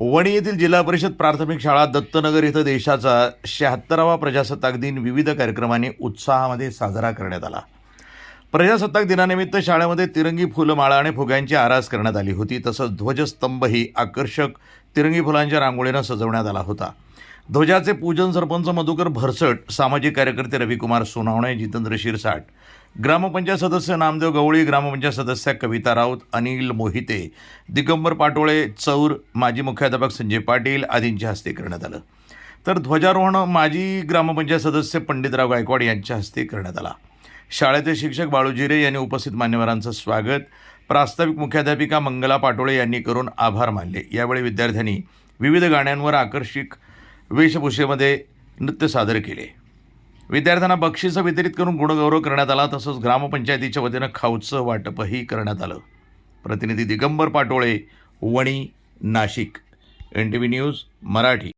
वणी येथील जिल्हा परिषद प्राथमिक शाळा दत्तनगर येथे देशाचा 76वा प्रजासत्ताक दिन विविध कार्यक्रमांनी उत्साहामध्ये साजरा करण्यात आला। प्रजासत्ताक दिनानिमित्त शाळेमध्ये तिरंगी फुलमाळा आणि फुग्यांची आरास करण्यात आली होती। तसंच ध्वजस्तंभही आकर्षक तिरंगी फुलांच्या रांगोळीनं सजवण्यात आला होता। ध्वजाचे पूजन सरपंच मधुकर भरसट, सामाजिक कार्यकर्ते रविकुमार सोनावणे, जितेंद्र शिरसाट, ग्रामपंचायत सदस्य नामदेव गवळी, ग्रामपंचायत सदस्य कविता राऊत, अनिल मोहिते, दिगंबर पाटोळे, चौर, माजी मुख्याध्यापक संजय पाटील आदींच्या हस्ते करण्यात आलं। तर ध्वजारोहण माजी ग्रामपंचायत सदस्य पंडितराव गायकवाड यांच्या हस्ते करण्यात आला। शाळेचे शिक्षक बाळू जिरे यांनी उपस्थित मान्यवरांचं स्वागत, प्रास्ताविक मुख्याध्यापिका मंगला पाटोळे यांनी करून आभार मानले। यावेळी विद्यार्थ्यांनी विविध गाण्यांवर आकर्षक वेशभूषेमध्ये नृत्य सादर केले। विद्यार्थ्यांना बक्षिसं वितरित करून गुणगौरव करण्यात आला। तसंच ग्रामपंचायतीच्या वतीनं खाऊचं वाटपही करण्यात आलं। प्रतिनिधी दिगंबर पाटोळे, वणी, नाशिक, NTV न्यूज मराठी।